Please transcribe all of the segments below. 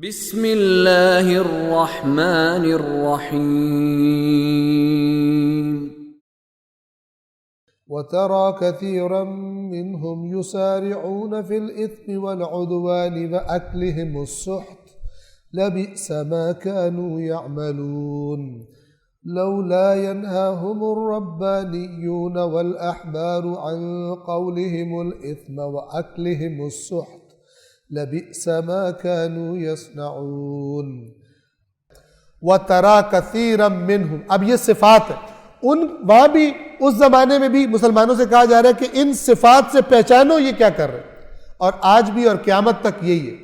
بسم اللہ الرحمن الرحیم وترى كثيرا منهم يسارعون في الإثم والعدوان وأكلهم السحت لبئس ما كانوا يعملون لولا ينهاهم الربانيون والأحبار عن قولهم الإثم وأكلهم السحت لبئس ما كانوا يصنعون وَتَرَى كَثِيرًا مِّنْهُمْ. اب یہ صفات ہے وہاں بھی اس زمانے میں بھی مسلمانوں سے کہا جا رہا ہے کہ ان صفات سے پہچانو یہ کیا کر رہے ہیں، اور آج بھی اور قیامت تک یہی ہے.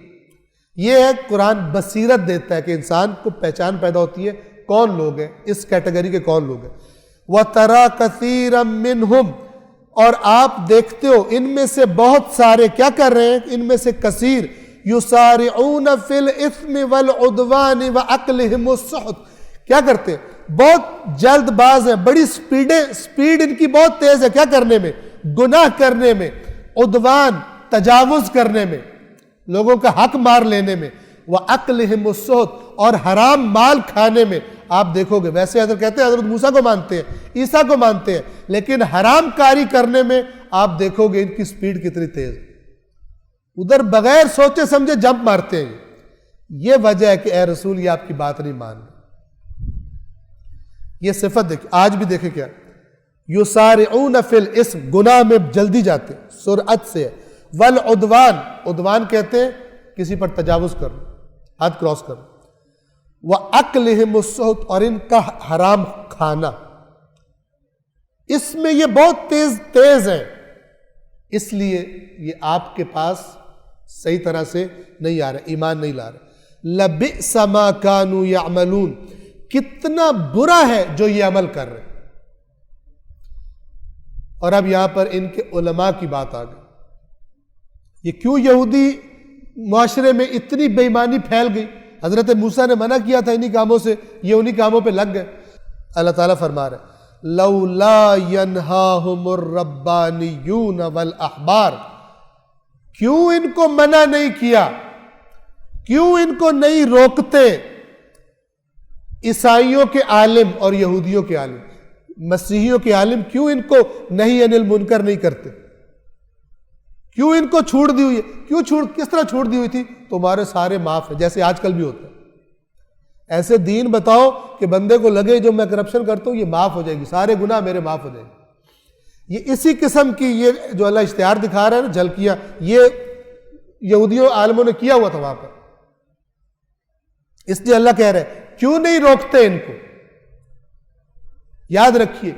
یہ ہے قرآن بصیرت دیتا ہے کہ انسان کو پہچان پیدا ہوتی ہے کون لوگ ہیں، اس کیٹیگری کے کون لوگ ہیں. وَتَرَى كَثِيرًا مِّنْهُمْ. اور آپ دیکھتے ہو ان میں سے بہت سارے کیا کر رہے ہیں، ان میں سے کثیر یسارعون فی الاثم والعدوان واکلہم السحت. کیا کرتے ہیں، بہت جلد باز ہیں، بڑی سپیڈ ان کی بہت تیز ہے کیا کرنے میں، گناہ کرنے میں، عدوان تجاوز کرنے میں، لوگوں کا حق مار لینے میں، واکلہم السحت اور حرام مال کھانے میں. آپ دیکھو گے ویسے حضرت کہتے ہیں حضرت موسیٰ کو مانتے ہیں، عیسیٰ کو مانتے ہیں، لیکن حرام کاری کرنے میں آپ دیکھو گے ان کی سپیڈ کتنی تیز، ادھر بغیر سوچے سمجھے جمپ مارتے ہیں. یہ وجہ ہے کہ اے رسول یہ آپ کی بات نہیں مان رہے. یہ صفت دیکھیں، آج بھی دیکھیں کیا، یسارعون فی الاسم، گناہ میں جلدی جاتے ہیں، سرعت سے ہے. والعدوان، عدوان کہتے ہیں کسی پر تجاوز کرنا، حد کراس کرنا. وَأَكْلِهِمُ السُّحْتَ، اور ان کا حرام کھانا، اس میں یہ بہت تیز ہے، اس لیے یہ آپ کے پاس صحیح طرح سے نہیں آ رہا، ایمان نہیں لا رہا. لَبِئْسَ مَا كَانُوا يَعْمَلُونَ، کتنا برا ہے جو یہ عمل کر رہے ہیں. اور اب یہاں پر ان کے علماء کی بات آ گئی. یہ کیوں یہودی معاشرے میں اتنی بے ایمانی پھیل گئی؟ حضرت موسیٰ نے منع کیا تھا انہی کاموں سے، یہ انہی کاموں پہ لگ گئے. اللہ تعالیٰ فرما رہے لولا ينہاہم الربانیون والاحبار، کیوں ان کو منع نہیں کیا، کیوں ان کو نہیں روکتے عیسائیوں کے عالم اور یہودیوں کے عالم، مسیحیوں کے عالم کیوں ان کو نہی عن المنکر نہیں کرتے، کیوں ان کو چھوڑ دی ہوئی ہے؟ کس طرح چھوڑ دی ہوئی تھی؟ تمہارے سارے معاف ہیں، جیسے آج کل بھی ہوتا ہے. ایسے دین بتاؤ کہ بندے کو لگے جو میں کرپشن کرتا ہوں یہ معاف ہو جائے گی، سارے گناہ میرے معاف ہو جائیں گے. یہ اسی قسم کی یہ جو اللہ اشتہار دکھا رہا ہے نا، جھلکیاں، یہ یہودیوں عالموں نے کیا ہوا تھا وہاں پر. اس لیے اللہ کہہ رہے ہیں کیوں نہیں روکتے ان کو. یاد رکھیے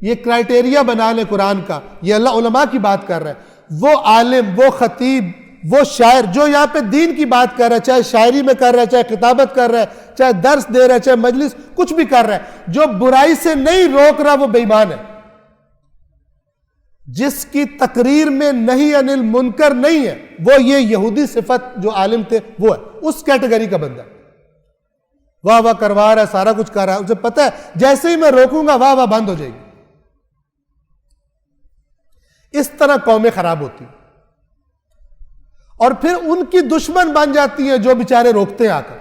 یہ کرائٹیریا بنا لیں قرآن کا، یہ اللہ علماء کی بات کر رہا ہے. وہ عالم، وہ خطیب، وہ شاعر جو یہاں پہ دین کی بات کر رہا ہے، چاہے شاعری میں کر رہا ہے، چاہے خطابت کر رہا ہے، چاہے درس دے رہا ہے، چاہے مجلس کچھ بھی کر رہا ہے، جو برائی سے نہیں روک رہا وہ بے ایمان ہے. جس کی تقریر میں نہی عن المنکر نہیں ہے وہ یہ یہودی صفت جو عالم تھے وہ ہے، اس کیٹیگری کا بندہ. واہ واہ کروا رہا ہے، سارا کچھ کر رہا ہے، اسے پتہ ہے جیسے ہی میں روکوں گا واہ واہ بند ہو جائے گی. اس طرح قومیں خراب ہوتی ہیں اور پھر ان کی دشمن بن جاتی ہیں جو بیچارے روکتے ہیں آ کر،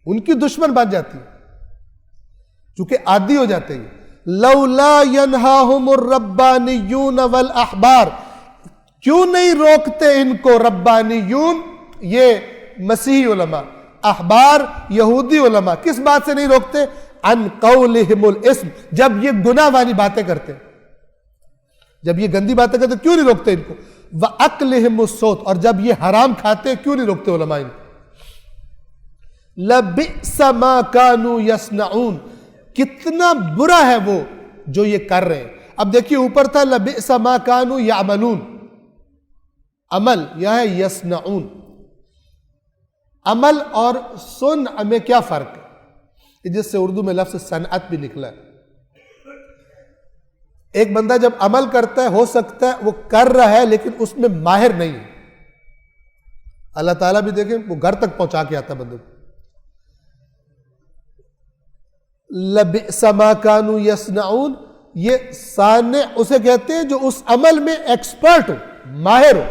ان کی دشمن بن جاتی ہیں چونکہ عادی ہو جاتے ہیں. لولا ینہاہم الربانیون والاحبار، کیوں نہیں روکتے ان کو ربانیون یہ مسیحی علماء، احبار یہودی علماء، کس بات سے نہیں روکتے؟ عن قولہم الاسم، جب یہ گناہ والی باتیں کرتے ہیں، جب یہ گندی باتیں کرتے کیوں نہیں روکتے ان کو؟ وَأَكْلِهِمُ السُّحْتَ، اور جب یہ حرام کھاتے کیوں نہیں روکتے علماء ان کو؟ لَبِئْسَ مَا كَانُوا يَصْنَعُونَ، کتنا برا ہے وہ جو یہ کر رہے ہیں. اب دیکھیے اوپر تھا لَبِئْسَ مَا كَانُوا يَعْمَلُونَ، عمل، یہاں ہے يَصْنَعُونَ. عمل اور صنع میں کیا فرق ہے؟ جس سے اردو میں لفظ صنعت بھی نکلا ہے. ایک بندہ جب عمل کرتا ہے ہو سکتا ہے وہ کر رہا ہے لیکن اس میں ماہر نہیں ہے. اللہ تعالیٰ بھی دیکھیں وہ گھر تک پہنچا کے آتا ہے بندے کو. لَبِئْسَ مَا كَانُوا يَصْنَعُونَ، یہ صانع اسے کہتے ہیں جو اس عمل میں ایکسپرٹ ہو، ماہر ہو.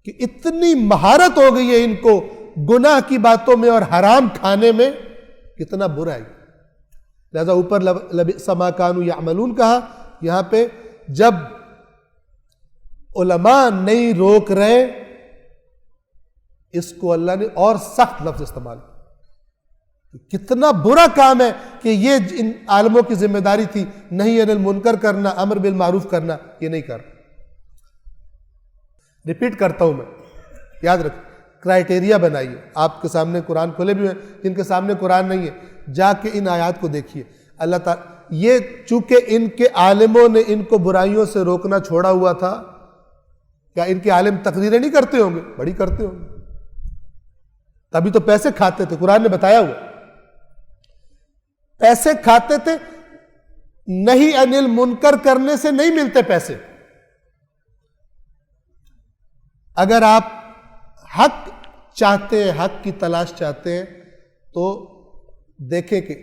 کہ اتنی مہارت ہو گئی ہے ان کو گناہ کی باتوں میں اور حرام کھانے میں، کتنا برا ہے۔ لہذا اوپر لبئس ما کانوا یعملون کہا، یہاں پہ جب علماء نہیں روک رہے، اس کو اللہ نے اور سخت لفظ استعمال کیا۔ کتنا برا کام ہے کہ یہ ان عالموں کی ذمہ داری تھی نہی عن المنکر کرنا، امر بالمعروف کرنا، یہ نہیں کر۔ ریپیٹ کرتا ہوں میں، یاد رکھ، کرائیٹیریا بنائیے۔ آپ کے سامنے قرآن کھلے بھی ہیں، جن کے سامنے قرآن نہیں ہے جا کے ان آیات کو دیکھیے۔ اللہ تعالیٰ یہ چونکہ ان کے عالموں نے ان کو برائیوں سے روکنا چھوڑا ہوا تھا، کیا ان کے عالم تقریریں نہیں کرتے ہوں گے؟ بڑی کرتے ہوں گے، تبھی تو پیسے کھاتے تھے۔ قرآن نے بتایا ہوا پیسے کھاتے تھے، نہی عن المنکر کرنے سے نہیں ملتے پیسے۔ اگر آپ حق چاہتے ہیں، حق کی تلاش چاہتے ہیں، تو دیکھیں کہ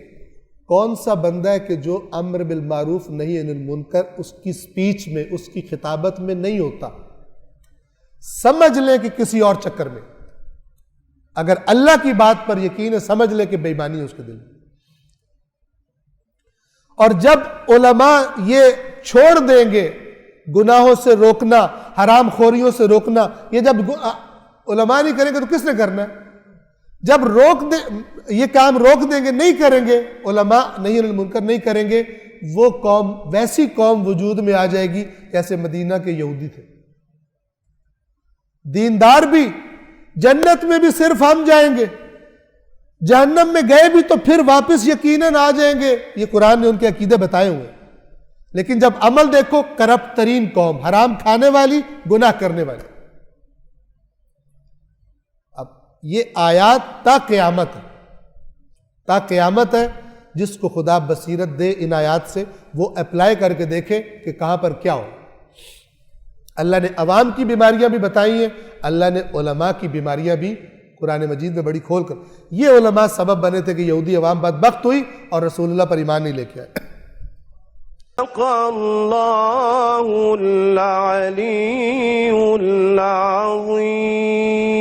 کون سا بندہ ہے کہ جو امر بالمعروف نہی عن المنکر اس کی سپیچ میں، اس کی خطابت میں نہیں ہوتا، سمجھ لیں کہ کسی اور چکر میں۔ اگر اللہ کی بات پر یقین ہے، سمجھ لیں کہ بے ایمانی ہے اس کے دل میں۔ اور جب علماء یہ چھوڑ دیں گے گناہوں سے روکنا، حرام خوریوں سے روکنا، یہ جب علماء نہیں کریں گے تو کس نے کرنا ہے؟ جب یہ کام روک دیں گے، نہیں کریں گے علماء، نہی عن المنکر نہیں کریں گے، وہ قوم، ویسی قوم وجود میں آ جائے گی جیسے مدینہ کے یہودی تھے۔ دیندار بھی جنت میں بھی صرف ہم جائیں گے، جہنم میں گئے بھی تو پھر واپس یقیناً آ جائیں گے۔ یہ قرآن نے ان کے عقیدے بتائے ہوئے۔ لیکن جب عمل دیکھو، کرپٹ ترین قوم، حرام کھانے والی، گناہ کرنے والی۔ اب یہ آیات تا قیامت ہے، تا قیامت ہے۔ جس کو خدا بصیرت دے ان آیات سے، وہ اپلائی کر کے دیکھے کہ کہاں پر کیا ہو۔ اللہ نے عوام کی بیماریاں بھی بتائی ہیں، اللہ نے علماء کی بیماریاں بھی قرآن مجید میں بڑی کھول کر۔ یہ علماء سبب بنے تھے کہ یہودی عوام بدبخت ہوئی اور رسول اللہ پر ایمان نہیں لے کے آئے۔ اللہ العلی العظیم۔